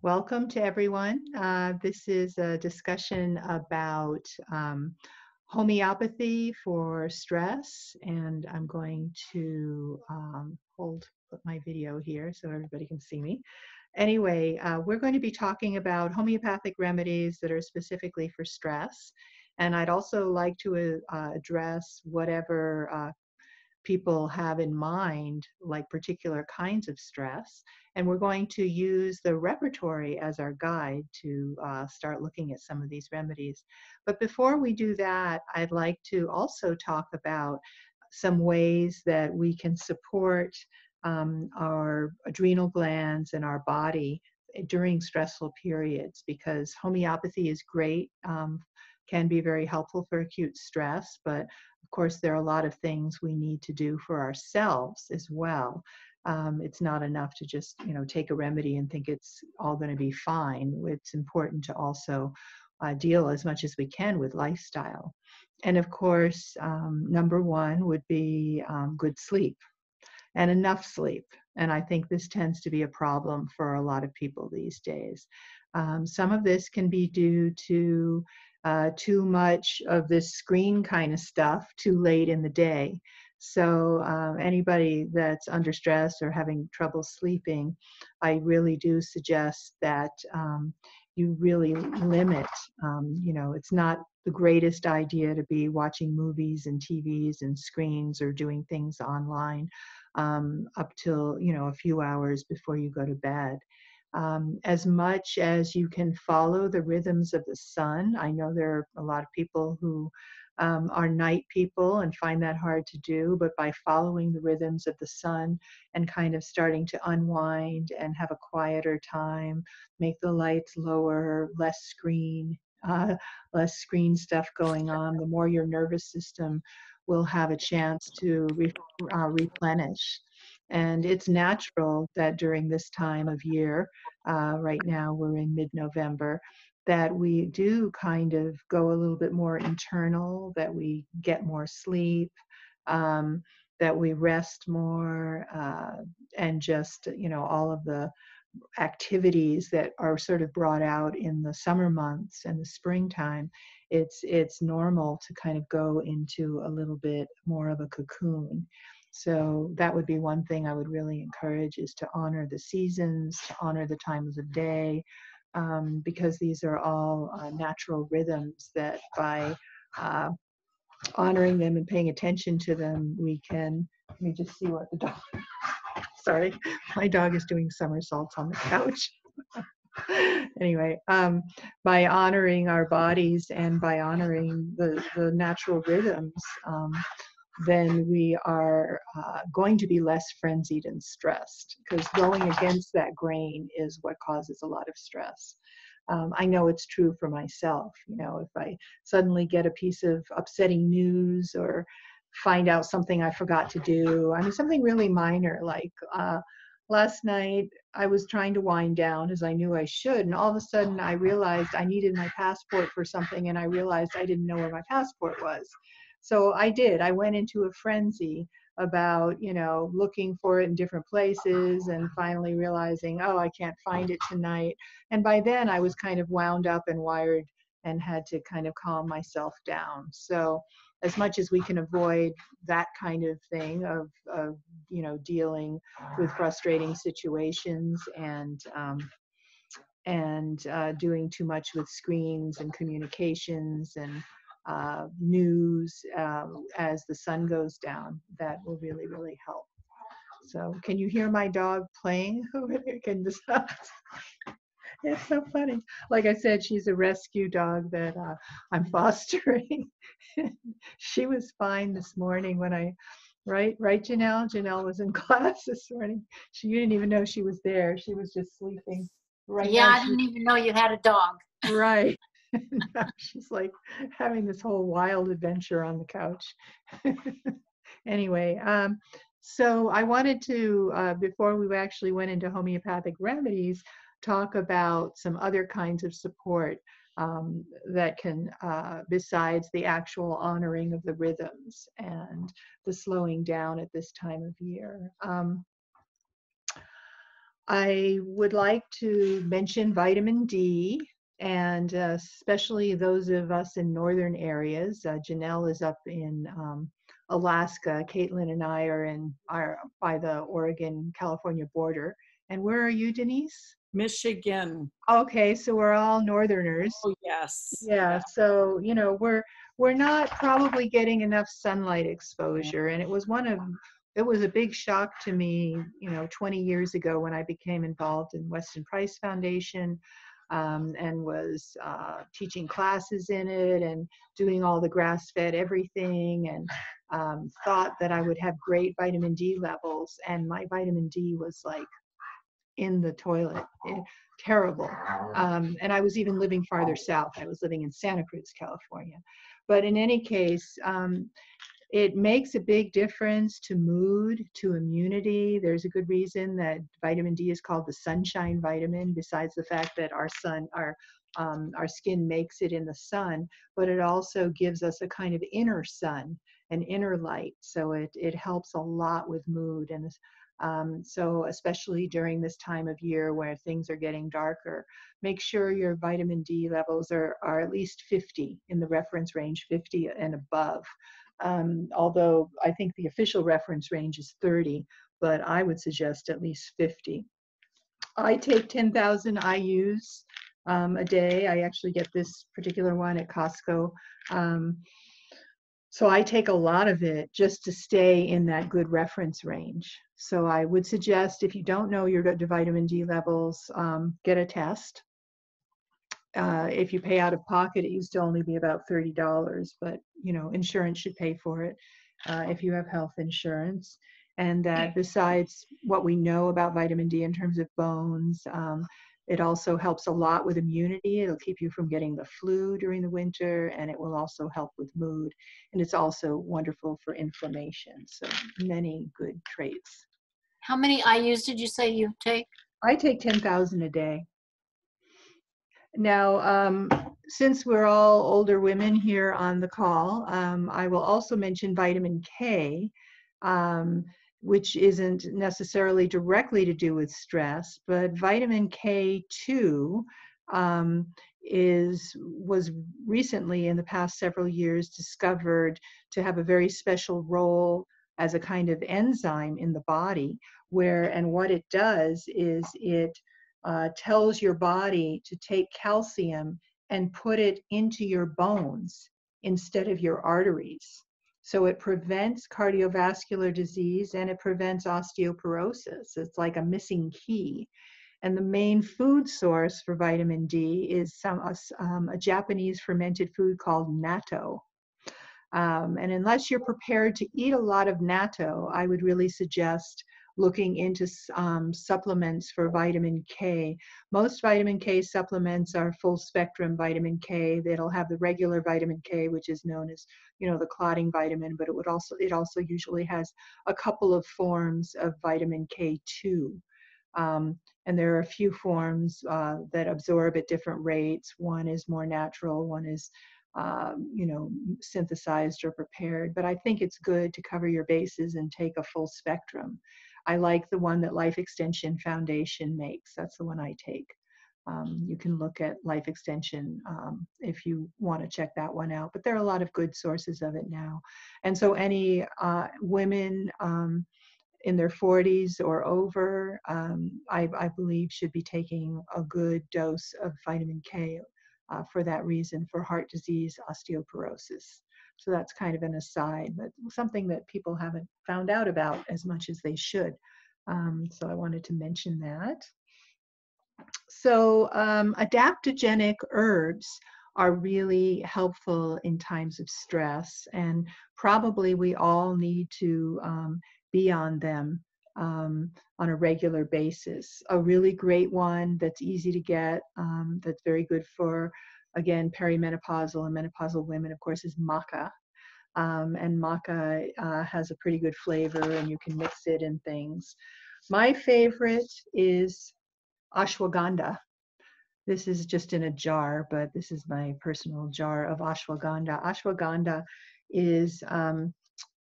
Welcome to everyone. This is a discussion about homeopathy for stress, and I'm going to put my video here so everybody can see me. Anyway, we're going to be talking about homeopathic remedies that are specifically for stress, and I'd also like to address whatever people have in mind, like particular kinds of stress. And we're going to use the repertory as our guide to start looking at some of these remedies. But before we do that, I'd like to also talk about some ways that we can support our adrenal glands and our body during stressful periods, because homeopathy is great, can be very helpful for acute stress, but of course, there are a lot of things we need to do for ourselves as well. It's not enough to just, take a remedy and think it's all going to be fine. It's important to also deal as much as we can with lifestyle. And of course, number one would be good sleep and enough sleep. And I think this tends to be a problem for a lot of people these days. Some of this can be due to too much of this screen kind of stuff too late in the day. So anybody that's under stress or having trouble sleeping, I really do suggest that you really limit. It's not the greatest idea to be watching movies and TVs and screens or doing things online up till, a few hours before you go to bed. As much as you can follow the rhythms of the sun. I know there are a lot of people who are night people and find that hard to do, but by following the rhythms of the sun and kind of starting to unwind and have a quieter time, make the lights lower, less screen stuff going on, the more your nervous system will have a chance to replenish. And it's natural that during this time of year, right now we're in mid-November, that we do kind of go a little bit more internal, that we get more sleep, that we rest more, and just, all of the activities that are sort of brought out in the summer months and the springtime. It's normal to kind of go into a little bit more of a cocoon. So that would be one thing I would really encourage, is to honor the seasons, to honor the times of day, because these are all natural rhythms that by honoring them and paying attention to them, we can, let me just see what the dog, sorry, my dog is doing somersaults on the couch. Anyway, by honoring our bodies and by honoring the natural rhythms, then we are going to be less frenzied and stressed, because going against that grain is what causes a lot of stress. I know it's true for myself. If I suddenly get a piece of upsetting news or find out something I forgot to do, something really minor, like last night I was trying to wind down, as I knew I should, and all of a sudden I realized I needed my passport for something, and I realized I didn't know where my passport was. So I went into a frenzy about, looking for it in different places, and finally realizing, oh, I can't find it tonight. And by then I was kind of wound up and wired and had to kind of calm myself down. So as much as we can avoid that kind of thing of dealing with frustrating situations and doing too much with screens and communications and news as the sun goes down, that will really, really help. So can you hear my dog playing over there? It's so funny. Like I said, she's a rescue dog that I'm fostering. She was fine this morning when right, Janelle? Janelle was in class this morning. You didn't even know she was there. She was just sleeping. Right yeah, now, I didn't even know you had a dog. Right. She's like having this whole wild adventure on the couch. Anyway, so I wanted to, before we actually went into homeopathic remedies, talk about some other kinds of support that can, besides the actual honoring of the rhythms and the slowing down at this time of year. I would like to mention vitamin D, and especially those of us in northern areas. Janelle is up in Alaska. Caitlin and I are by the Oregon-California border. And where are you, Denise? Michigan. Okay, so we're all northerners. Oh, yes. Yeah, so we're not probably getting enough sunlight Yeah. exposure, and it was a big shock to me, 20 years ago when I became involved in Weston Price Foundation, and was teaching classes in it and doing all the grass-fed everything, and thought that I would have great vitamin D levels, and my vitamin D was like in the toilet. Terrible. And I was even living farther south. I was living in Santa Cruz, California. But in any case, it makes a big difference to mood, to immunity. There's a good reason that vitamin D is called the sunshine vitamin, besides the fact that our skin makes it in the sun, but it also gives us a kind of inner sun, an inner light. So it helps a lot with mood. And so especially during this time of year where things are getting darker, make sure your vitamin D levels are at least 50, in the reference range, 50 and above. Although I think the official reference range is 30, but I would suggest at least 50. I take 10,000 IUs a day. I actually get this particular one at Costco. So I take a lot of it just to stay in that good reference range. So I would suggest, if you don't know your vitamin D levels, get a test. If you pay out of pocket, it used to only be about $30, but insurance should pay for it if you have health insurance. And that besides what we know about vitamin D in terms of bones, it also helps a lot with immunity. It'll keep you from getting the flu during the winter, and it will also help with mood. And it's also wonderful for inflammation. So many good traits. How many IUs did you say you take? I take 10,000 a day. Now, since we're all older women here on the call, I will also mention vitamin K, which isn't necessarily directly to do with stress, but vitamin K2 was recently, in the past several years, discovered to have a very special role as a kind of enzyme in the body, and what it does is it tells your body to take calcium and put it into your bones instead of your arteries. So it prevents cardiovascular disease and it prevents osteoporosis. It's like a missing key. And the main food source for vitamin D is a Japanese fermented food called natto. And unless you're prepared to eat a lot of natto, I would really suggest looking into supplements for vitamin K. Most vitamin K supplements are full spectrum vitamin K. It'll have the regular vitamin K, which is known as, the clotting vitamin, but it also usually has a couple of forms of vitamin K2. And there are a few forms that absorb at different rates. One is more natural, one is synthesized or prepared. But I think it's good to cover your bases and take a full spectrum. I like the one that Life Extension Foundation makes. That's the one I take. You can look at Life Extension if you want to check that one out. But there are a lot of good sources of it now. And so any women in their 40s or over, I believe should be taking a good dose of vitamin K for that reason, for heart disease, osteoporosis. So that's kind of an aside, but something that people haven't found out about as much as they should. So I wanted to mention that. So adaptogenic herbs are really helpful in times of stress, and probably we all need to be on them on a regular basis. A really great one that's easy to get, that's very good for, again, perimenopausal and menopausal women, of course, is maca. And maca has a pretty good flavor, and you can mix it in things. My favorite is ashwagandha. This is just in a jar, but this is my personal jar of ashwagandha. Ashwagandha is an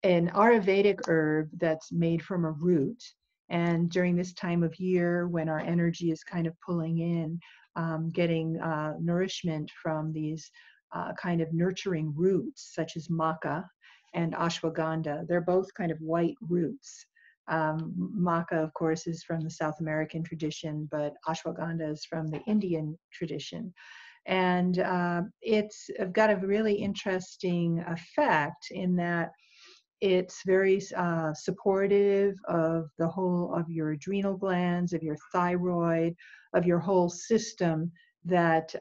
Ayurvedic herb that's made from a root, And during this time of year when our energy is kind of pulling in, getting nourishment from these kind of nurturing roots, such as maca and ashwagandha. They're both kind of white roots. Maca, of course, is from the South American tradition, but ashwagandha is from the Indian tradition. And it's got a really interesting effect in that it's very supportive of the whole of your adrenal glands, of your thyroid, of your whole system that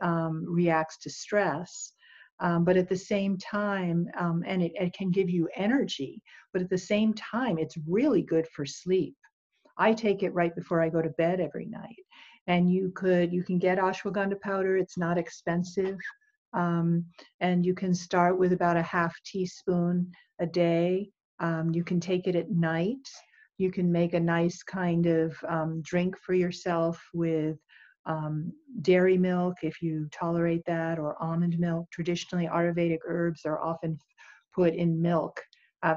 reacts to stress. But at the same time, and it can give you energy, but at the same time, it's really good for sleep. I take it right before I go to bed every night. And you can get ashwagandha powder. It's not expensive. And you can start with about a half teaspoon a day. You can take it at night. You can make a nice kind of drink for yourself with dairy milk, if you tolerate that, or almond milk. Traditionally, Ayurvedic herbs are often put in milk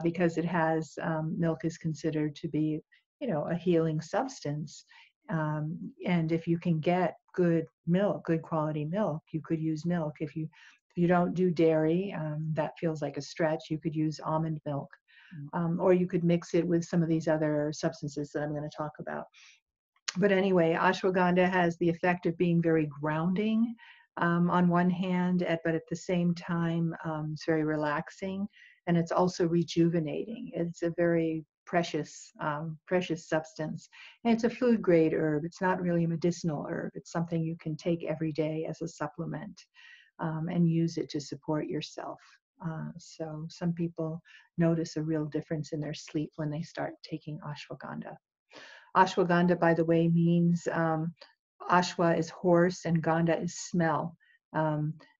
because it has, milk is considered to be, a healing substance. And if you can get good milk, good quality milk, you could use milk. If you don't do dairy, that feels like a stretch, you could use almond milk. Or you could mix it with some of these other substances that I'm going to talk about. But anyway, ashwagandha has the effect of being very grounding on one hand, but at the same time, it's very relaxing, and it's also rejuvenating. It's a very precious substance, and it's a food grade herb. It's not really a medicinal herb. It's something you can take every day as a supplement and use it to support yourself. So some people notice a real difference in their sleep when they start taking ashwagandha. Ashwagandha, by the way, means ashwa is horse and gandha is smell.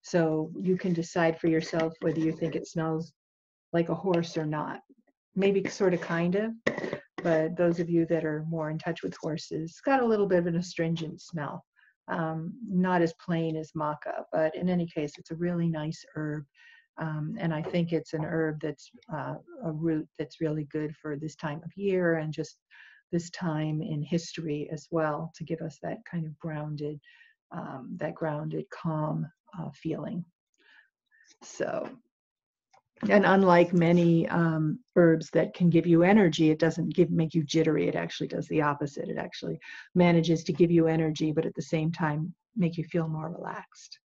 So you can decide for yourself whether you think it smells like a horse or not. Maybe sort of kind of, but those of you that are more in touch with horses, it's got a little bit of an astringent smell. Not as plain as maca, but in any case, it's a really nice herb. And I think it's an herb that's a root that's really good for this time of year and just this time in history as well, to give us that kind of grounded, calm feeling. So, and unlike many herbs that can give you energy, it doesn't make you jittery. It actually does the opposite. It actually manages to give you energy, but at the same time, make you feel more relaxed.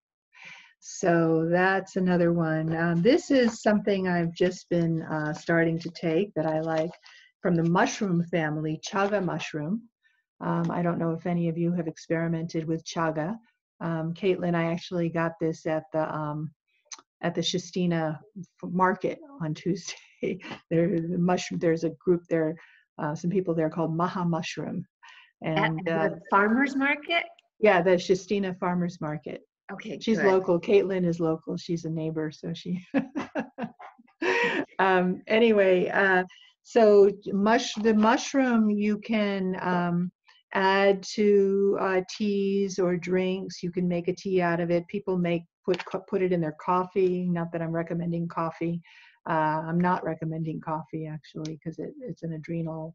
So that's another one. This is something I've just been starting to take that I like, from the mushroom family, Chaga mushroom. I don't know if any of you have experimented with Chaga. Caitlin, I actually got this at the Shastina market on Tuesday. There's a group there, some people there called Maha Mushroom. And the farmer's market? Yeah, the Shastina Farmers Market. Okay, she's good. Local. Caitlin is local. She's a neighbor, so she. Anyway, so the mushroom you can add to teas or drinks. You can make a tea out of it. People put it in their coffee. Not that I'm recommending coffee. I'm not recommending coffee actually, because it's an adrenal,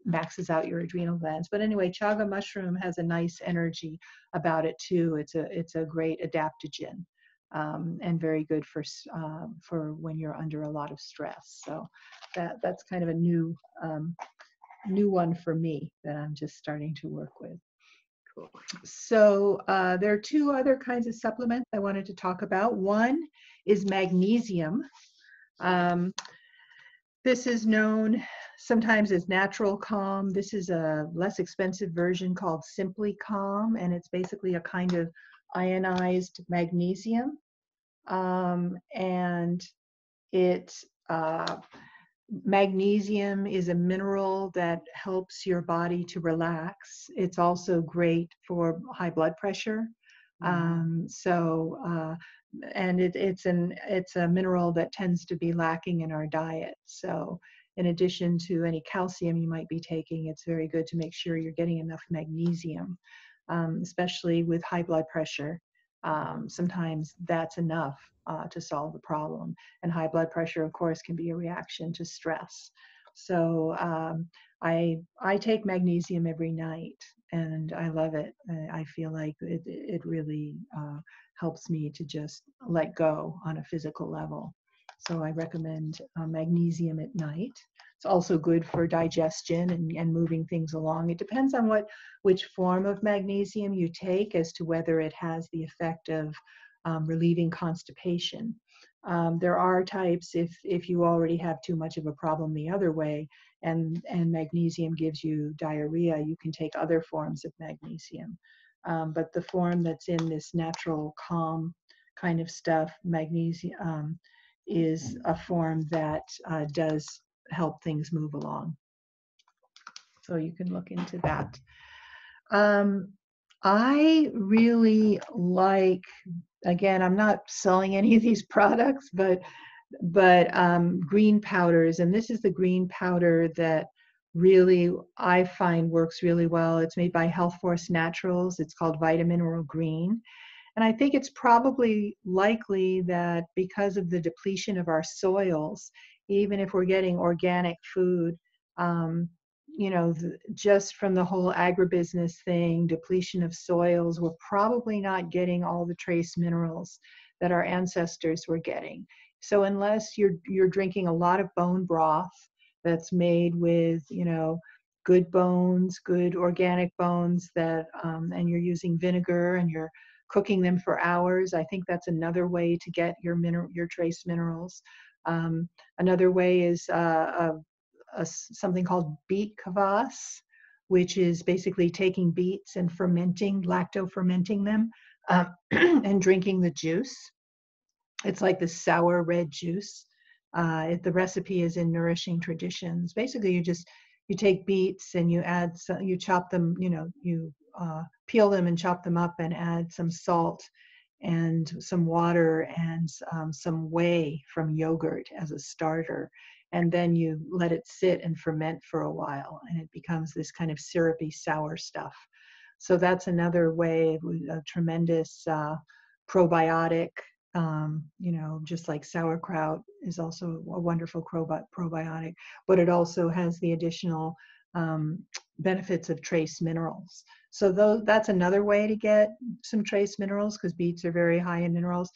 maxes out your adrenal glands. But anyway, chaga mushroom has a nice energy about it too. It's a great adaptogen and very good for when you're under a lot of stress. So that's kind of a new one for me that I'm just starting to work with. Cool. So there are two other kinds of supplements I wanted to talk about. One is magnesium. This is known sometimes as Natural Calm. This is a less expensive version called Simply Calm, and it's basically a kind of ionized magnesium. And magnesium is a mineral that helps your body to relax. It's also great for high blood pressure. And it's a mineral that tends to be lacking in our diet. So in addition to any calcium you might be taking, it's very good to make sure you're getting enough magnesium, especially with high blood pressure. Sometimes that's enough to solve the problem. And high blood pressure, of course, can be a reaction to stress. So I take magnesium every night, and I love it. I feel like it really helps me to just let go on a physical level. So I recommend magnesium at night. It's also good for digestion and moving things along. It depends on which form of magnesium you take as to whether it has the effect of relieving constipation. There are types, if you already have too much of a problem the other way, and magnesium gives you diarrhea, you can take other forms of magnesium. But the form that's in this natural calm kind of stuff, magnesium, is a form that does help things move along. So you can look into that. I really like, again, I'm not selling any of these products, but green powders, and this is the green powder that really I find works really well. It's made by Health Force Naturals. It's called Vitamineral Green. And I think it's probably likely that because of the depletion of our soils, even if we're getting organic food, you know, just from the whole agribusiness thing, depletion of soils, we're probably not getting all the trace minerals that our ancestors were getting. So unless you're drinking a lot of bone broth that's made with, you know, good bones, good organic bones that, and you're using vinegar and you're cooking them for hours, I think that's another way to get your trace minerals. Another way is something called beet kvass, which is basically taking beets and lacto-fermenting them, and drinking the juice. It's like the sour red juice. The recipe is in Nourishing Traditions. Basically, you take beets and you chop them, you know, you peel them and chop them up and add some salt and some water and some whey from yogurt as a starter. And then you let it sit and ferment for a while, and it becomes this kind of syrupy, sour stuff. So that's another way, a tremendous probiotic. You know, just like sauerkraut is also a wonderful probiotic, but it also has the additional benefits of trace minerals. So that's another way to get some trace minerals, because beets are very high in minerals.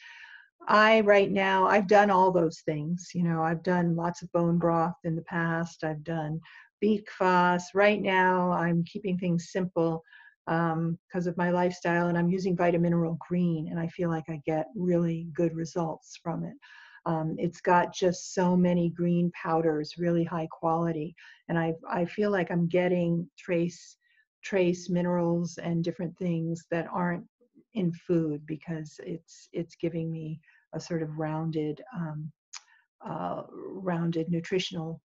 Right now, I've done all those things. You know, I've done lots of bone broth in the past. I've done beet kvass. Right now, I'm keeping things simple because of my lifestyle, and I'm using Vitamineral Green, and I feel like I get really good results from it. It's got just so many green powders, really high quality, and I feel like I'm getting trace minerals and different things that aren't in food, because it's giving me a sort of rounded nutritional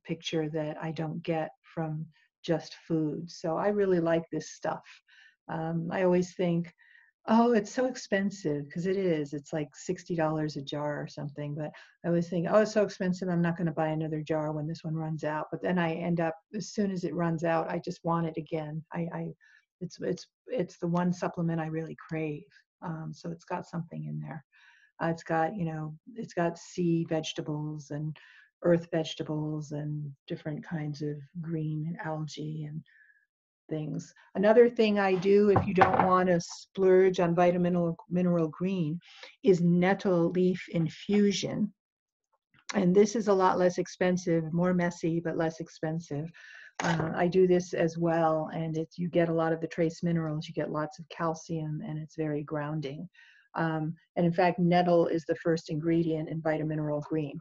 picture that I don't get from just food. So I really like this stuff. I always think, oh, it's so expensive, because it is. It's like $60 a jar or something. But I always think, oh, it's so expensive, I'm not going to buy another jar when this one runs out. But then I end up, as soon as it runs out, I just want it again. It's the one supplement I really crave. So it's got something in there. It's got, you know, it's got sea vegetables and earth vegetables and different kinds of green algae and things. Another thing I do, if you don't want to splurge on Vitamineral Green, is nettle leaf infusion. And this is a lot less expensive, more messy, but less expensive. I do this as well, and you get a lot of the trace minerals, you get lots of calcium, and it's very grounding. And in fact, nettle is the first ingredient in Vitamineral Green.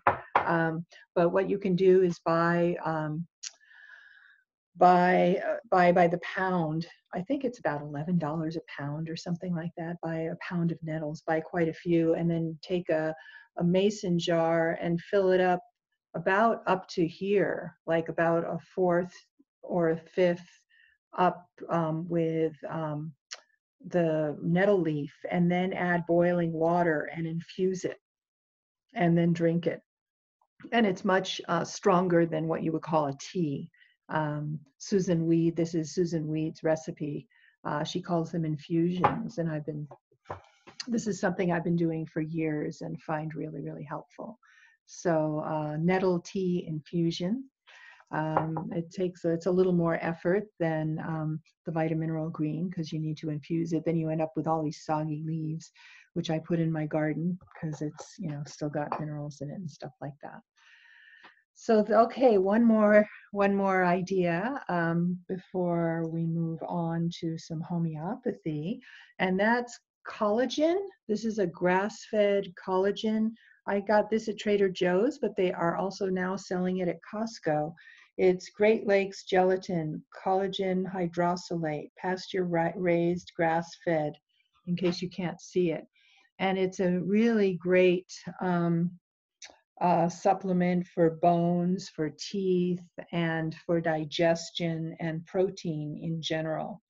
But what you can do is buy by the pound. I think it's about $11 a pound or something like that. Buy a pound of nettles, buy quite a few, and then take a mason jar and fill it up about up to here, like about a fourth or a fifth up with the nettle leaf, and then add boiling water and infuse it, and then drink it. And it's much stronger than what you would call a tea. Susan Weed, this is Susan Weed's recipe. She calls them infusions, and this is something I've been doing for years and find really, really helpful. So nettle tea infusion. It's a little more effort than the vitamin mineral green because you need to infuse it. Then you end up with all these soggy leaves, which I put in my garden because it's, you know, still got minerals in it and stuff like that. So, okay, one more idea before we move on to some homeopathy, and that's collagen. This is a grass-fed collagen. I got this at Trader Joe's, but they are also now selling it at Costco. It's Great Lakes gelatin, collagen hydrolysate, pasture-raised, grass-fed, in case you can't see it. And it's a really great supplement for bones, for teeth, and for digestion and protein in general.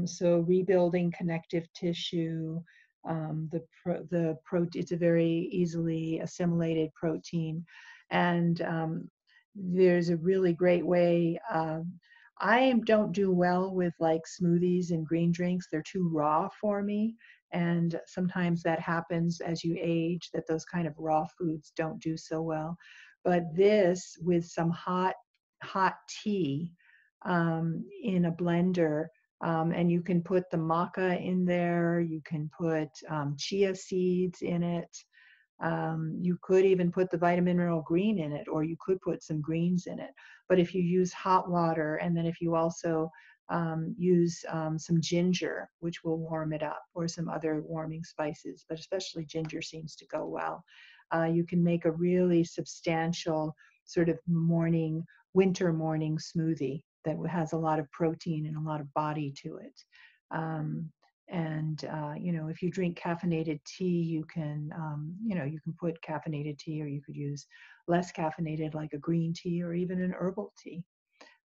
So rebuilding connective tissue, it's a very easily assimilated protein, and there's a really great way. I don't do well with like smoothies and green drinks. They're too raw for me. And sometimes that happens as you age, that those kind of raw foods don't do so well. But this with some hot tea in a blender, and you can put the maca in there, you can put chia seeds in it. You could even put the vitamin mineral green in it, or you could put some greens in it. But if you use hot water, and then if you also use some ginger, which will warm it up, or some other warming spices, but especially ginger seems to go well. You can make a really substantial sort of winter morning smoothie that has a lot of protein and a lot of body to it. You know, if you drink caffeinated tea, you can, you know, you can put caffeinated tea, or you could use less caffeinated, like a green tea or even an herbal tea.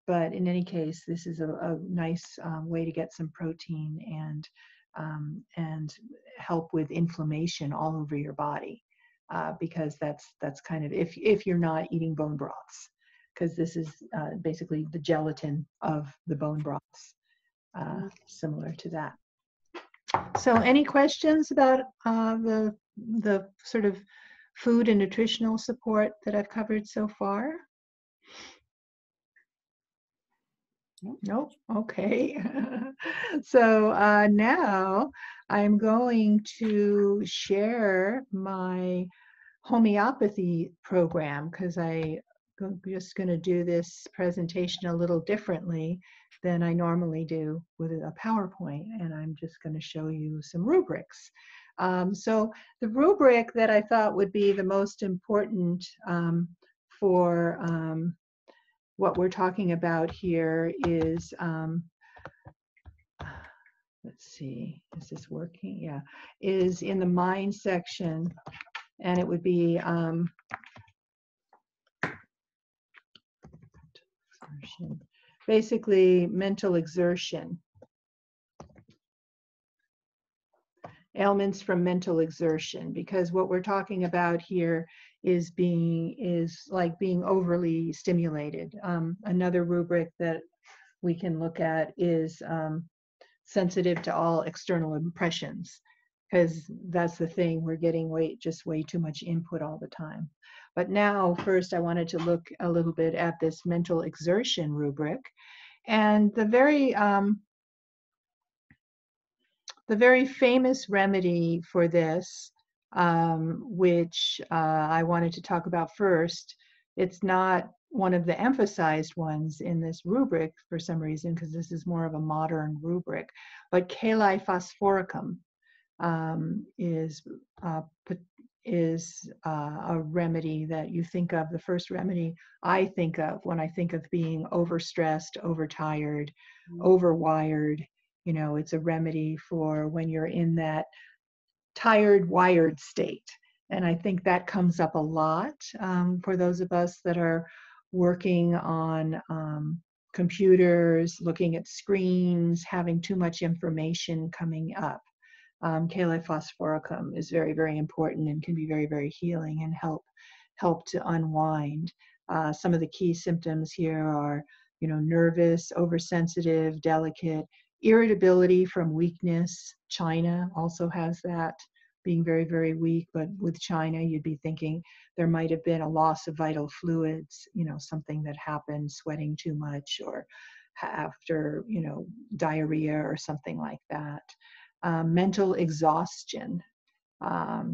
But in any case, this is a nice way to get some protein and help with inflammation all over your body, because that's kind of if you're not eating bone broths, because this is basically the gelatin of the bone broths, similar to that. So any questions about the sort of food and nutritional support that I've covered so far? Nope. Okay. So now I'm going to share my homeopathy program, because I'm just going to do this presentation a little differently than I normally do with a PowerPoint, and I'm just going to show you some rubrics. So the rubric that I thought would be the most important for what we're talking about here is, let's see, is this working? Yeah, is in the mind section, and it would be basically mental exertion, ailments from mental exertion, because what we're talking about here is like being overly stimulated. Another rubric that we can look at is sensitive to all external impressions, because that's the thing, we're getting way too much input all the time. But now first I wanted to look a little bit at this mental exertion rubric, and the very famous remedy for this, which I wanted to talk about first. It's not one of the emphasized ones in this rubric for some reason, because this is more of a modern rubric, but phosphoricum is a remedy that you think of, the first remedy I think of when I think of being overstressed, overtired, overwired. You know, it's a remedy for when you're in that tired, wired state. And I think that comes up a lot for those of us that are working on computers, looking at screens, having too much information coming up. Phosphoricum is very, very important and can be very, very healing and help to unwind. Some of the key symptoms here are, you know, nervous, oversensitive, delicate, irritability from weakness. China also has that. being very, very weak. But with China, you'd be thinking there might have been a loss of vital fluids, something that happened, sweating too much, or after, diarrhea or something like that. Mental exhaustion,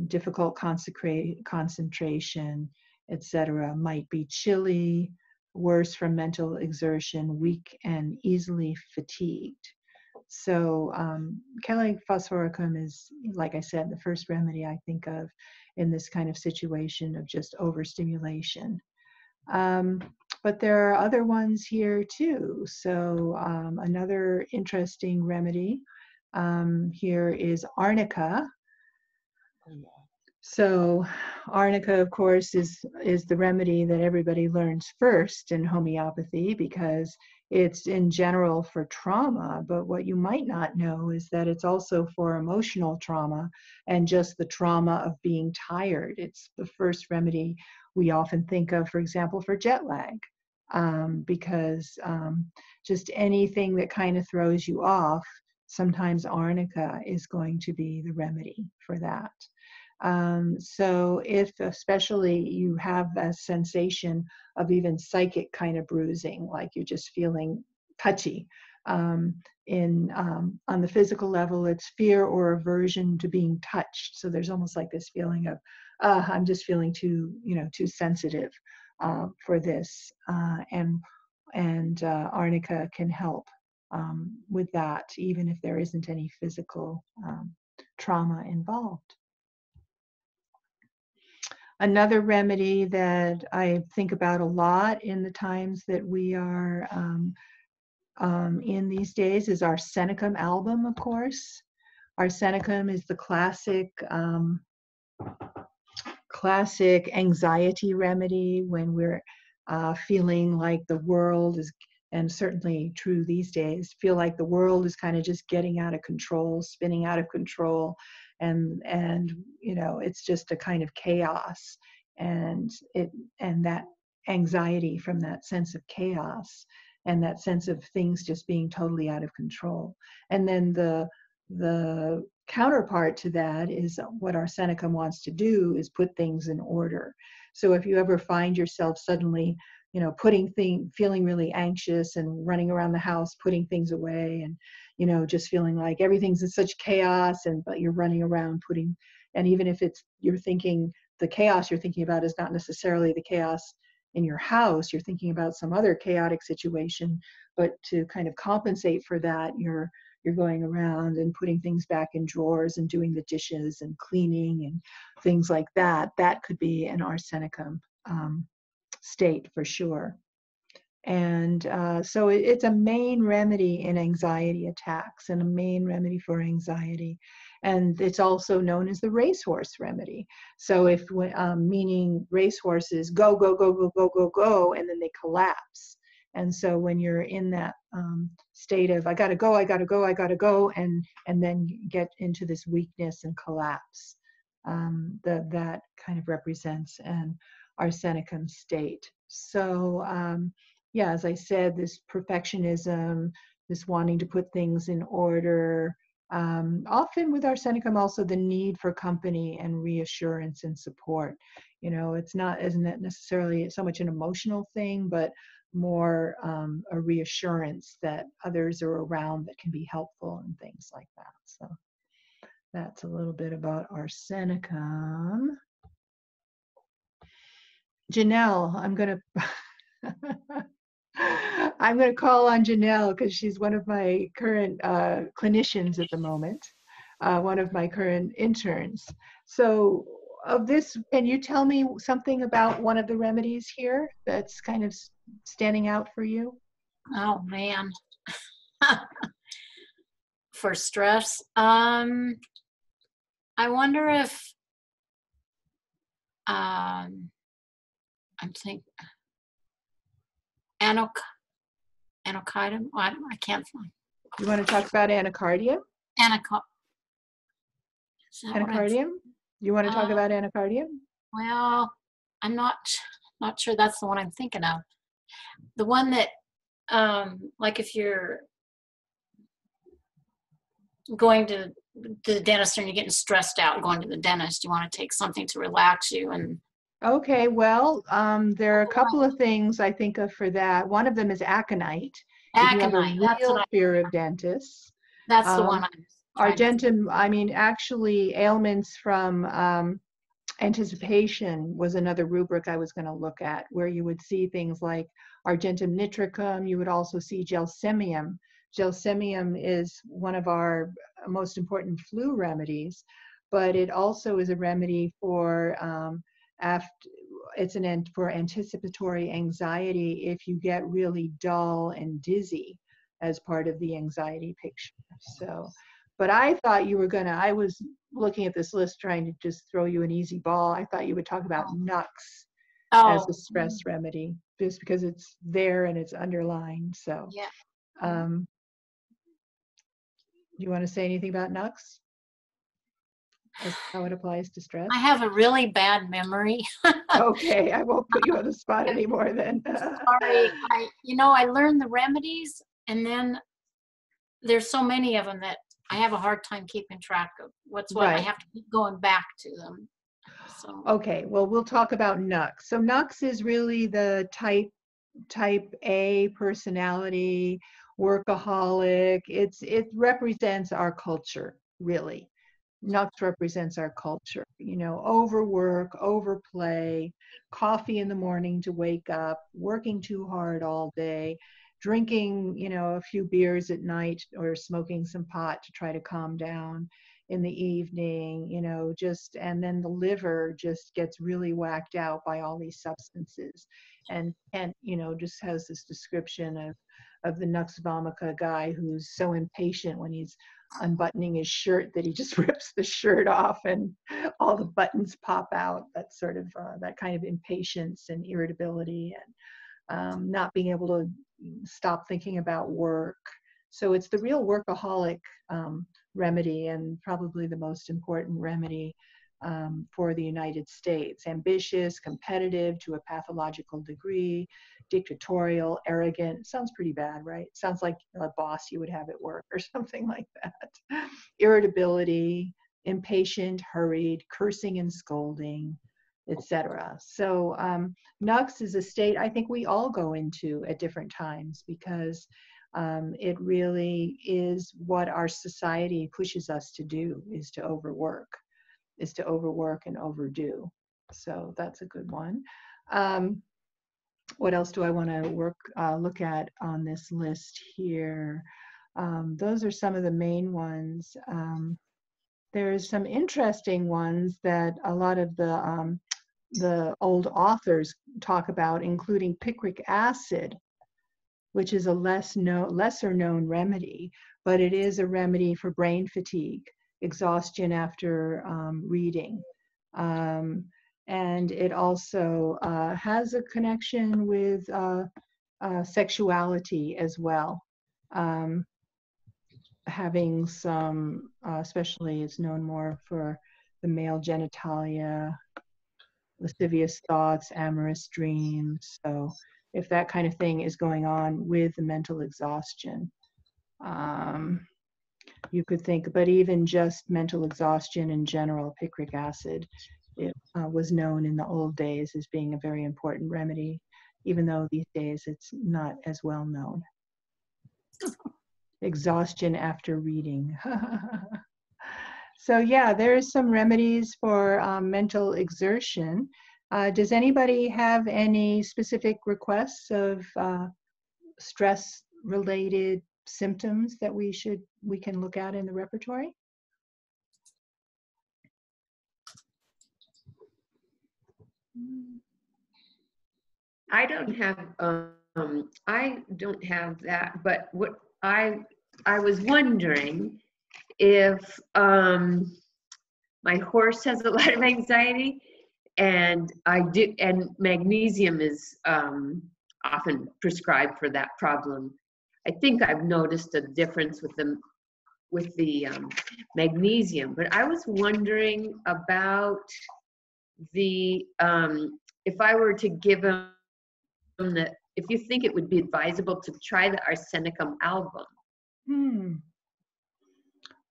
difficult concentration, etc. Might be chilly, worse from mental exertion, weak and easily fatigued. So Kelly phosphoricum is, like I said, the first remedy I think of in this kind of situation of just overstimulation. But there are other ones here too. So another interesting remedy here is arnica. So arnica, of course, is the remedy that everybody learns first in homeopathy because it's in general for trauma. But what you might not know is that it's also for emotional trauma and just the trauma of being tired. It's the first remedy we often think of, for example, for jet lag, because just anything that kind of throws you off, sometimes arnica is going to be the remedy for that. So if especially you have a sensation of even psychic kind of bruising, like you're just feeling touchy, on the physical level, it's fear or aversion to being touched. So there's almost like this feeling of, I'm just feeling too sensitive for this, and arnica can help with that, even if there isn't any physical trauma involved. Another remedy that I think about a lot in the times that we are in these days is arsenicum album, of course. Arsenicum is the classic anxiety remedy when we're feeling like the world is, and certainly true these days, feel like the world is kind of just getting out of control, spinning out of control. And it's just a kind of chaos, and that anxiety from that sense of chaos and that sense of things just being totally out of control. And then the counterpart to that is what arsenicum wants to do is put things in order. So if you ever find yourself suddenly feeling really anxious and running around the house, putting things away, and just feeling like everything's in such chaos, but you're running around and even if you're thinking the chaos you're thinking about is not necessarily the chaos in your house, you're thinking about some other chaotic situation, but to kind of compensate for that, you're going around and putting things back in drawers and doing the dishes and cleaning and things like that. That could be an arsenicum state for sure. And so it's a main remedy in anxiety attacks and a main remedy for anxiety. And it's also known as the racehorse remedy. So meaning racehorses go, go, go, go, go, go, go, and then they collapse. And so when you're in that state of, I gotta go, I gotta go, I gotta go, and then get into this weakness and collapse, that kind of represents an arsenicum state. So yeah, as I said, this perfectionism, this wanting to put things in order, often with arsenicum also the need for company and reassurance and support. Isn't that necessarily so much an emotional thing, but more a reassurance that others are around that can be helpful and things like that. So that's a little bit about arsenicum. Janelle, I'm going to call on Janelle because she's one of my current clinicians at the moment, one of my current interns. So of this, can you tell me something about one of the remedies here that's kind of standing out for you? Oh man. For stress, I wonder if I'm thinking anocardum. I can't find. You want to talk about anacardium? Anacardium? You want to talk about anacardium? Well, I'm not sure that's the one I'm thinking of. The one that, like if you're going to the dentist and you're getting stressed out going to the dentist, you want to take something to relax you. And Okay, well, there are a couple of things I think of for that. One of them is aconite. If you have a aconite, that's real what fear of dentists. that's the one I'm trying to think. Argentum, I mean, actually, ailments from anticipation was another rubric I was going to look at, where you would see things like argentum nitricum. You would also see gelsemium. Gelsemium is one of our most important flu remedies, but it also is a remedy for for anticipatory anxiety if you get really dull and dizzy as part of the anxiety picture. So, but I thought you were gonna, I was looking at this list trying to just throw you an easy ball. I thought you would talk about Nux as a stress remedy, just because it's there and it's underlined. So, Yeah. do you want to say anything about Nux? As how it applies to stress? I have a really bad memory. Okay, I won't put you on the spot anymore then. Sorry, I learned the remedies, and then there's so many of them that I have a hard time keeping track of what's what. I Right. have to keep going back to them. So Okay, well, we'll talk about Nux. So Nux is really the type A personality, workaholic. It represents our culture, really. Nux represents our culture. You know, overwork, overplay, coffee in the morning to wake up, working too hard all day, drinking, a few beers at night or smoking some pot to try to calm down in the evening, and then the liver just gets really whacked out by all these substances. And just has this description of the Nux vomica guy who's so impatient when he's unbuttoning his shirt that he just rips the shirt off and all the buttons pop out. That sort of that kind of impatience and irritability, and not being able to stop thinking about work. So it's the real workaholic remedy, and probably the most important remedy for the United States. Ambitious, competitive to a pathological degree, dictatorial, arrogant. Sounds pretty bad, right? Sounds like a boss you would have at work or something like that. Irritability, impatient, hurried, cursing and scolding, etc. So Nux is a state I think we all go into at different times, because it really is what our society pushes us to do, is to overwork and overdo. So that's a good one. What else do I want to look at on this list here? Those are some of the main ones. There's some interesting ones that a lot of the old authors talk about, including picric acid, which is a lesser known remedy, but it is a remedy for brain fatigue, exhaustion after reading. And it also has a connection with sexuality as well. Having some, especially it's known more for the male genitalia, lascivious thoughts, amorous dreams. So if that kind of thing is going on with the mental exhaustion, you could think, but even just mental exhaustion in general, picric acid, it was known in the old days as being a very important remedy, even though these days it's not as well known. Exhaustion after reading. So yeah, there's some remedies for mental exertion. Does anybody have any specific requests of stress-related symptoms that we can look at in the repertory? I don't have that, but what I was wondering if my horse has a lot of anxiety, and magnesium is often prescribed for that problem. I think I've noticed a difference with the magnesium, but I was wondering about the if I were to give him if you think it would be advisable to try the arsenicum album.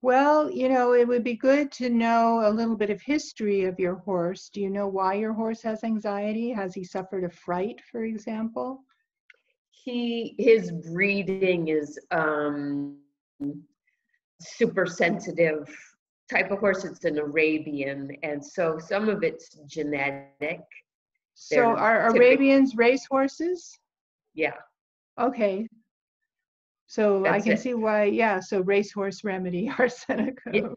Well, it would be good to know a little bit of history of your horse. Do you know why your horse has anxiety? Has he suffered a fright, for example? His breeding is super sensitive type of horse. It's an Arabian, and so some of it's genetic. So They're are typical. Arabians race horses? Yeah, Okay. So I that's can it. see why, yeah, so racehorse remedy, arsenicum,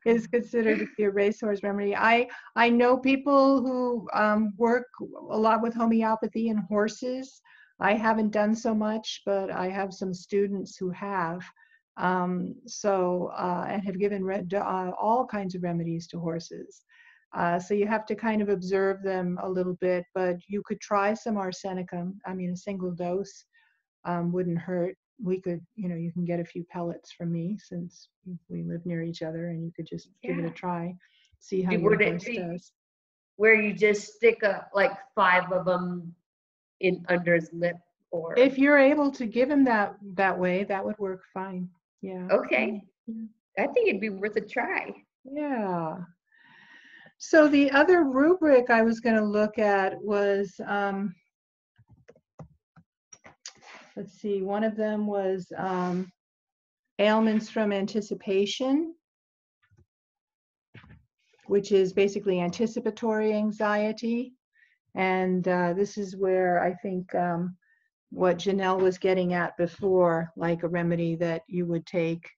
is considered to be a racehorse remedy. I know people who work a lot with homeopathy and horses. I haven't done so much, but I have some students who have. And have given all kinds of remedies to horses. So you have to kind of observe them a little bit, but you could try some arsenicum. I mean, a single dose wouldn't hurt. We could, you can get a few pellets from me since we live near each other, and you could just give it a Yeah. try, see how your Would it horse be does. where you just stick like 5 of them in under his lip, or? If you're able to give him that way, that would work fine. Yeah. Okay, Yeah. I think it'd be worth a try. Yeah. So the other rubric I was going to look at was, let's see, one of them was ailments from anticipation, which is basically anticipatory anxiety. And this is where I think what Janelle was getting at before, like a remedy that you would take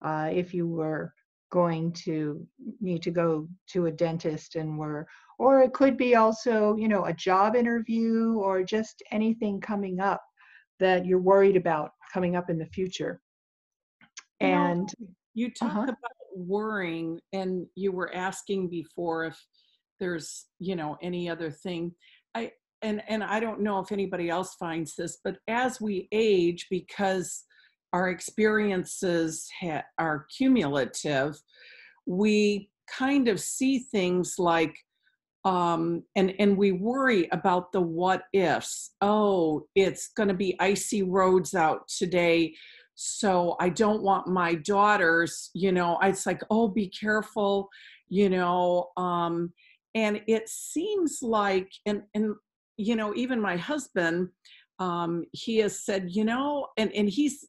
if you were going to need to go to a dentist or it could be also, a job interview or just anything coming up that you're worried about coming up in the future. And You talk about worrying, and you were asking before if there's, any other thing. And I don't know if anybody else finds this, but as we age, because our experiences are cumulative, we kind of see things like, and we worry about the what ifs. Oh, it's going to be icy roads out today, so I don't want my daughters, it's like, oh, be careful, and it seems like, and even my husband, he has said, and he's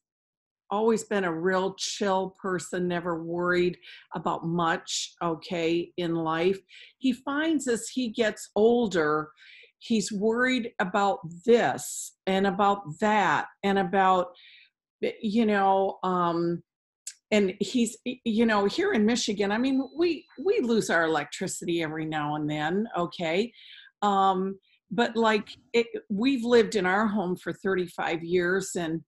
always been a real chill person, never worried about much, okay, in life. He finds as he gets older, he's worried about this and about that and about, and he's, here in Michigan, I mean, we lose our electricity every now and then, okay? But like, we've lived in our home for 35 years, and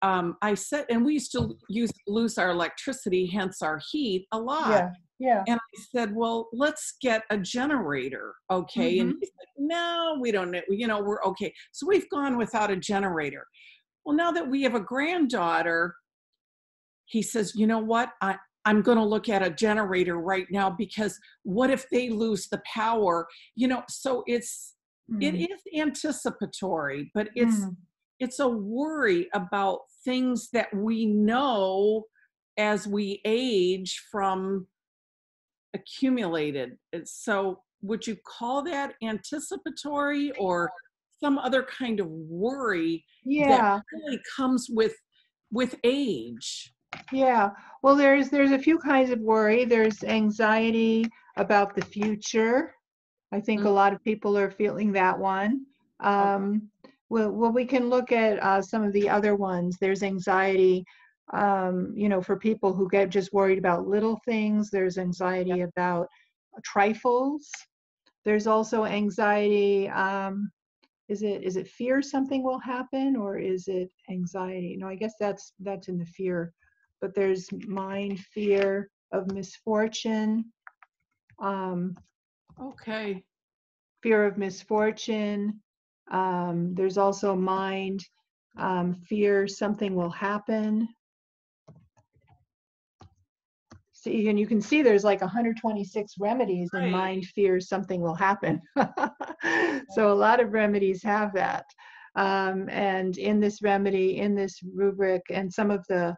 I said, and we used to lose our electricity, hence our heat, a lot. yeah. And I said, well, let's get a generator, okay? And he's like, no, we don't, we're okay. So we've gone without a generator. Well, now that we have a granddaughter, he says, you know what? I'm going to look at a generator right now, because what if they lose the power? So it is anticipatory, but it's a worry about things that we know as we age from accumulated. So would you call that anticipatory or some other kind of worry that really comes with age? Yeah. Well, there's a few kinds of worry. There's anxiety about the future. I think a lot of people are feeling that one. Well, we can look at some of the other ones. There's anxiety, for people who get just worried about little things. There's anxiety about trifles. There's also anxiety. Is it fear something will happen, or is it anxiety? No, I guess that's in the fear. But there's mind fear of misfortune. Okay. Fear of misfortune. There's also mind fear something will happen. See, and you can see there's like 126 remedies in mind fear something will happen. So a lot of remedies have that. And in this remedy, in this rubric, and some of the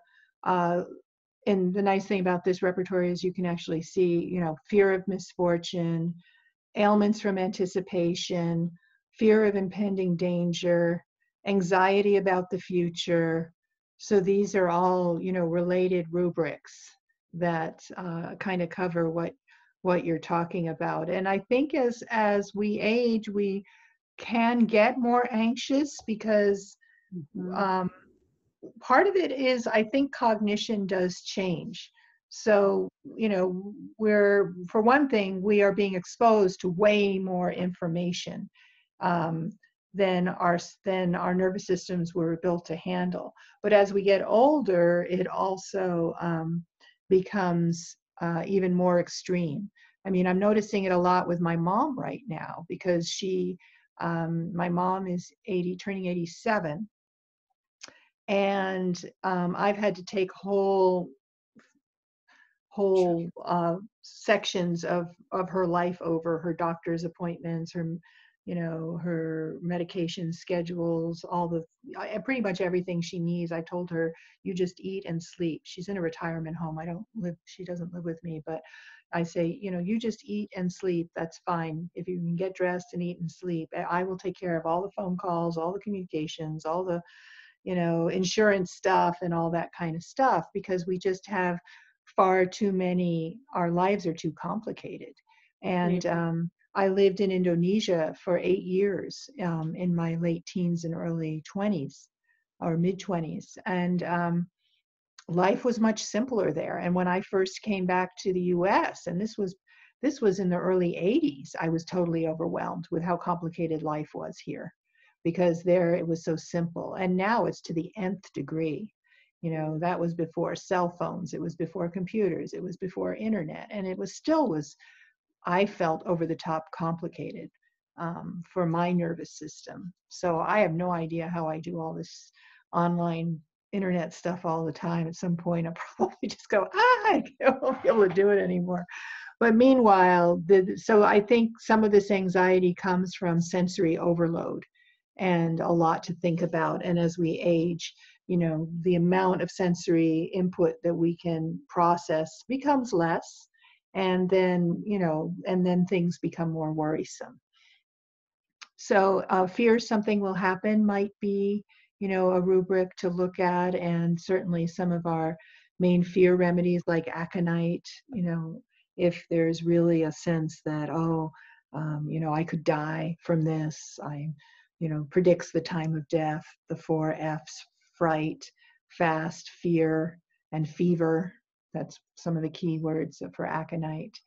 and the nice thing about this repertory is you can actually see, you know, fear of misfortune, ailments from anticipation, fear of impending danger, anxiety about the future. So these are all, you know, related rubrics that kind of cover what you're talking about. And I think as we age, we can get more anxious because Mhm. part of it is, I think, cognition does change. So, you know, for one thing, we are being exposed to way more information um, than our nervous systems were built to handle. But as we get older, it also becomes even more extreme. I mean, I'm noticing it a lot with my mom right now because my mom is 80, turning 87, and I've had to take whole sections of her life over, her doctor's appointments, her, you know, her medication schedules, pretty much everything she needs. I told her, you just eat and sleep. She's in a retirement home. She doesn't live with me, but I say, you know, you just eat and sleep. That's fine. If you can get dressed and eat and sleep, I will take care of all the phone calls, all the communications, all the, you know, insurance stuff and all that kind of stuff, because we just have far too many, our lives are too complicated. And Yeah. I lived in Indonesia for 8 years in my late teens and early 20s or mid 20s. And life was much simpler there. And when I first came back to the US, and this was in the early 80s, I was totally overwhelmed with how complicated life was here, because there it was so simple. And now it's to the nth degree. You know, that was before cell phones, it was before computers, it was before internet, and it was still, I felt, over the top complicated for my nervous system. So I have no idea how I do all this online internet stuff all the time. At some point I'll probably just go, I won't be able to do it anymore. But meanwhile, so I think some of this anxiety comes from sensory overload and a lot to think about. And as we age, you know, the amount of sensory input that we can process becomes less. And then, you know, and then things become more worrisome. So fear something will happen might be, you know, a rubric to look at. And certainly some of our main fear remedies like aconite, you know, if there's really a sense that, you know, I could die from this, you know, predicts the time of death, the 4 F's, fright, fast, fear, and fever. That's some of the key words for aconite.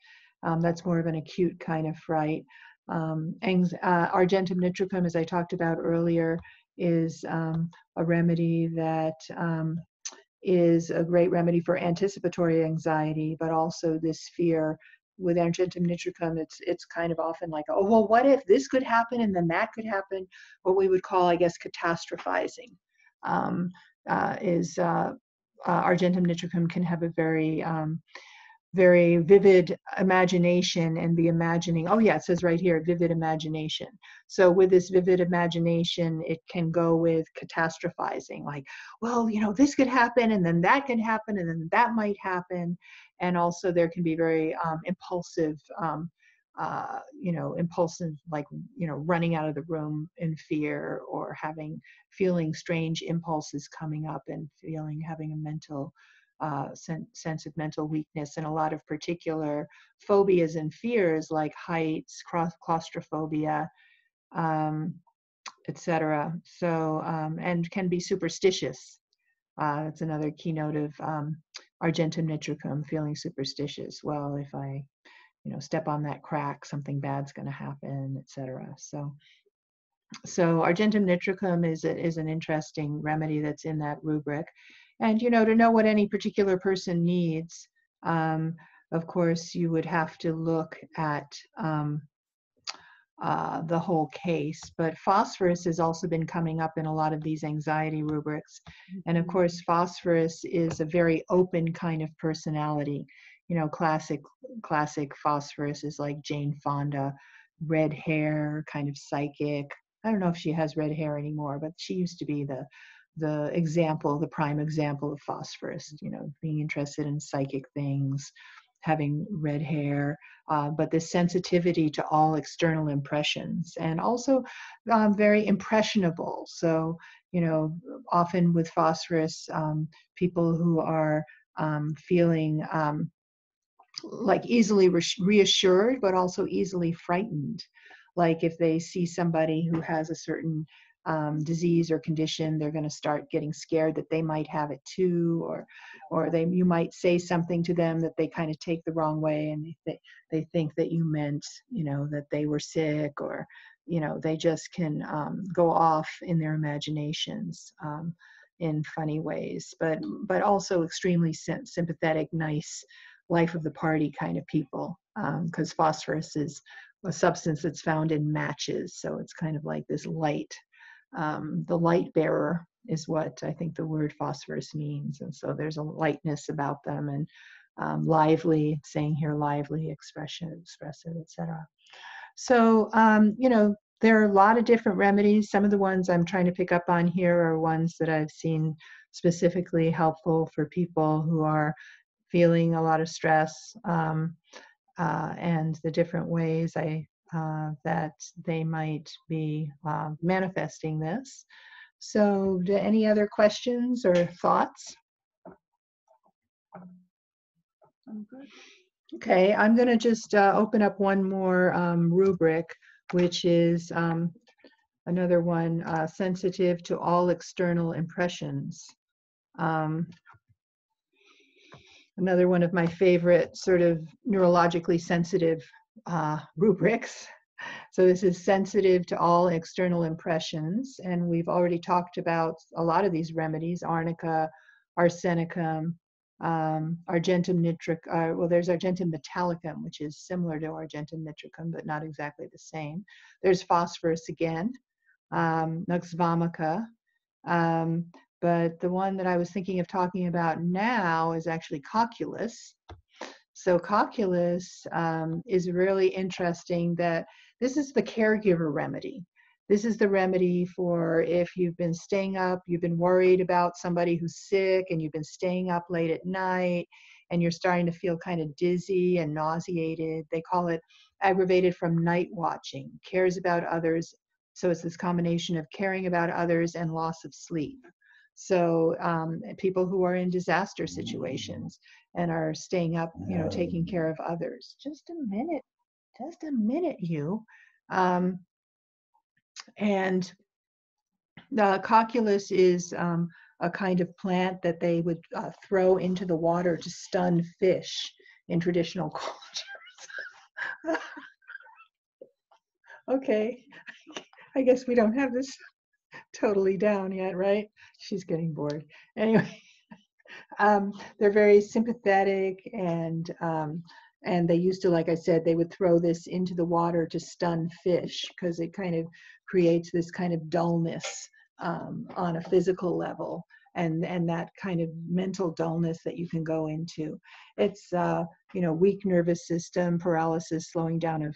That's more of an acute kind of fright. Argentum nitricum, as I talked about earlier, is a remedy that is a great remedy for anticipatory anxiety, but also this fear. With argentum nitricum, it's kind of often like, oh, well, what if this could happen and then that could happen? What we would call, I guess, catastrophizing. Argentum nitricum can have a very vivid imagination, and the imagining, oh yeah, it says right here, vivid imagination. So with this vivid imagination, it can go with catastrophizing, like, well, you know, this could happen and then that could happen and then that might happen. And also there can be very impulsive, you know, impulsive, like, you know, running out of the room in fear, or feeling strange impulses coming up, and having a mental sense of mental weakness, and a lot of particular phobias and fears like heights, claustrophobia, etc. So, and can be superstitious. It's another keynote of argentum nitricum, feeling superstitious. Well, if I, you know, step on that crack, something bad's going to happen, etc. So argentum nitricum is an interesting remedy that's in that rubric. And, you know, to know what any particular person needs, of course, you would have to look at the whole case. But phosphorus has also been coming up in a lot of these anxiety rubrics. And of course, phosphorus is a very open kind of personality. You know, classic phosphorus is like Jane Fonda, red hair, kind of psychic. I don't know if she has red hair anymore, but she used to be the the prime example of phosphorus, you know, being interested in psychic things, having red hair, but this sensitivity to all external impressions, and also very impressionable. So, you know, often with phosphorus, people who are feeling like easily reassured, but also easily frightened. Like if they see somebody who has a certain disease or condition, they're going to start getting scared that they might have it too, or you might say something to them that they kind of take the wrong way, and they think that you meant, you know, that they were sick, or, you know, they just can go off in their imaginations in funny ways, but also extremely sympathetic, nice, life of the party kind of people, because phosphorus is a substance that's found in matches, so it's kind of like this light. The light bearer is what I think the word phosphorus means, and so there's a lightness about them, and lively, saying here lively, expressive, etc. So you know, there are a lot of different remedies. Some of the ones I'm trying to pick up on here are ones that I've seen specifically helpful for people who are feeling a lot of stress, and the different ways that they might be manifesting this. So, any other questions or thoughts? I'm good. Okay, I'm going to just open up one more rubric, which is another one, sensitive to all external impressions. Another one of my favorite sort of neurologically sensitive rubrics. So this is sensitive to all external impressions, and we've already talked about a lot of these remedies: arnica, arsenicum, argentum nitric. Well, there's argentum metallicum, which is similar to argentum nitricum, but not exactly the same. There's phosphorus again, nux vomica. But the one that I was thinking of talking about now is actually cocculus. So cocculus is really interesting. That this is the caregiver remedy. This is the remedy for if you've been staying up, you've been worried about somebody who's sick, and you've been staying up late at night, and you're starting to feel kind of dizzy and nauseated. They call it aggravated from night watching, cares about others. So it's this combination of caring about others and loss of sleep. So people who are in disaster situations and are staying up, you know, taking care of others. Just a minute, you. And the cocculus is a kind of plant that they would throw into the water to stun fish in traditional cultures. Okay, I guess we don't have this totally down yet, right? She's getting bored. Anyway, they're very sympathetic, and they used to, like I said, they would throw this into the water to stun fish, because it kind of creates this kind of dullness on a physical level, and that kind of mental dullness that you can go into. It's you know, weak nervous system, paralysis, slowing down of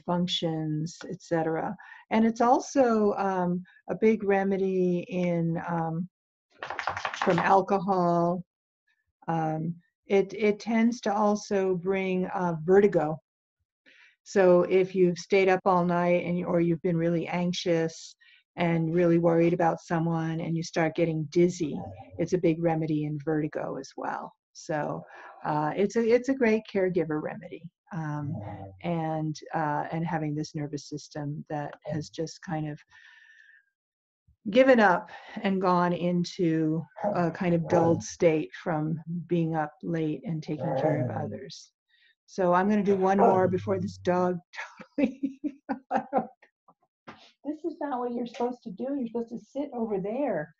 functions, etc. And it's also a big remedy in from alcohol. It tends to also bring vertigo. So if you've stayed up all night, or you've been really anxious and really worried about someone, and you start getting dizzy, it's a big remedy in vertigo as well. So it's a great caregiver remedy, and having this nervous system that has just kind of given up and gone into a kind of dulled state from being up late and taking care of others. So I'm going to do one more before this dog totally. This is not what you're supposed to do. You're supposed to sit over there.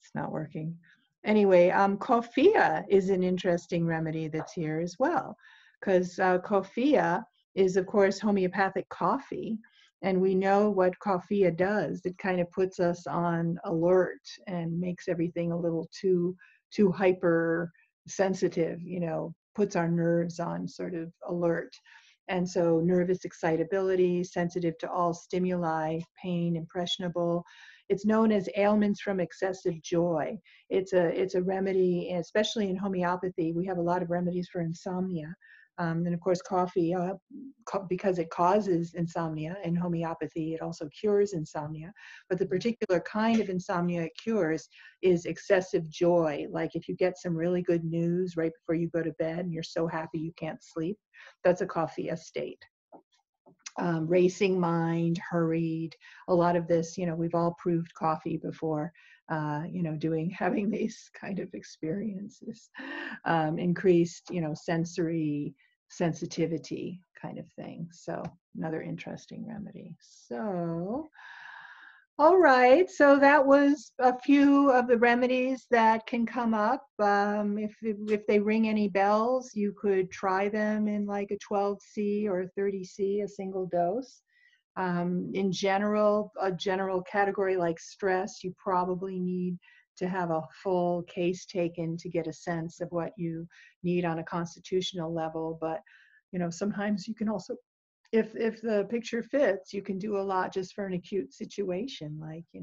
It's not working. Anyway, coffea is an interesting remedy that's here as well, because coffea is, of course, homeopathic coffee. And we know what coffea does. It kind of puts us on alert and makes everything a little too hyper sensitive, you know, puts our nerves on sort of alert. And so nervous excitability, sensitive to all stimuli, pain, impressionable. It's known as ailments from excessive joy. It's a remedy, especially in homeopathy. We have a lot of remedies for insomnia. And of course, coffee, because it causes insomnia in homeopathy, it also cures insomnia. But the particular kind of insomnia it cures is excessive joy. Like if you get some really good news right before you go to bed and you're so happy you can't sleep, that's a coffee state. Racing mind, hurried, a lot of this, we've all proved coffee before, having these kind of experiences. Increased, sensory sensitivity kind of thing. So another interesting remedy. So, all right, so that was a few of the remedies that can come up. If they ring any bells, you could try them in like a 12C or 30C, a single dose. In general, a general category like stress, you probably need to have a full case taken to get a sense of what you need on a constitutional level. But, sometimes you can also, if the picture fits, you can do a lot just for an acute situation. Like, if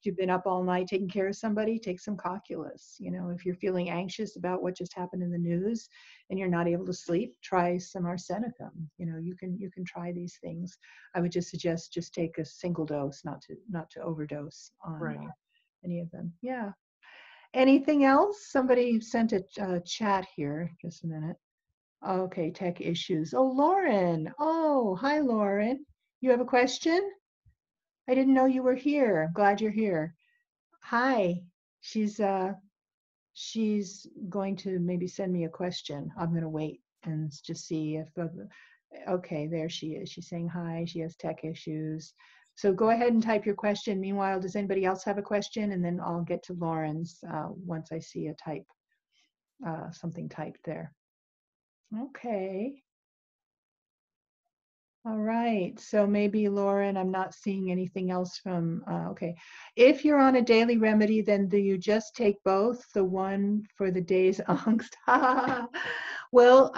you've been up all night taking care of somebody, take some calculus. If you're feeling anxious about what just happened in the news and you're not able to sleep, try some arsenicum. You can try these things. I would just suggest just take a single dose, not to overdose on any of them. Yeah. Anything else? Somebody sent a chat here. Just a minute. Okay, tech issues. Oh, Lauren. Oh, hi, Lauren. You have a question? I didn't know you were here. I'm glad you're here. Hi. She's going to maybe send me a question. I'm going to wait and just see if okay, there she is. She's saying hi. She has tech issues. So go ahead and type your question. Meanwhile, does anybody else have a question? And then I'll get to Lauren's once I see something typed there. Okay. All right. So maybe Lauren, I'm not seeing anything else from, okay. If you're on a daily remedy, then do you just take both, the one for the day's angst? Well,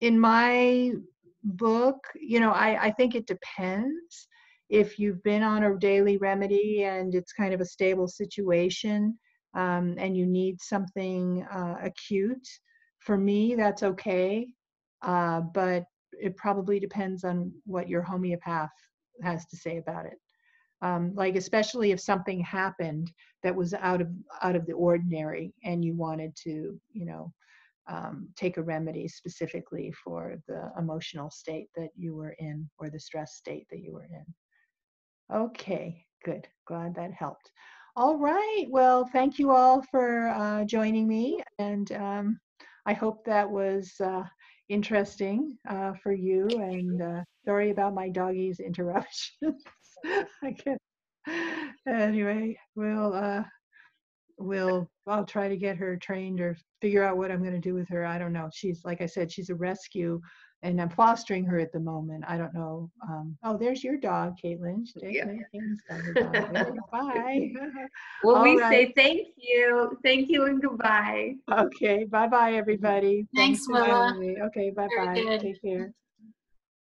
in my book, I think it depends. If you've been on a daily remedy and it's kind of a stable situation, and you need something acute, for me, that's okay. But it probably depends on what your homeopath has to say about it. Like especially if something happened that was out of the ordinary and you wanted to, take a remedy specifically for the emotional state that you were in or the stress state that you were in. Okay, good. Glad that helped. All right. Well, thank you all for joining me, and I hope that was interesting for you. And sorry about my doggy's interruptions. I guess. Anyway, I'll try to get her trained or figure out what I'm going to do with her. I don't know. She's, like I said, she's a rescue, and I'm fostering her at the moment. I don't know. Oh, there's your dog, Caitlin. Yeah. Caitlin's got her dog there. Bye. Well, All we right. say thank you, and goodbye. Okay. Bye-bye, everybody. Thanks, for Willa. having me. Okay. Very Bye-bye. good. Take care.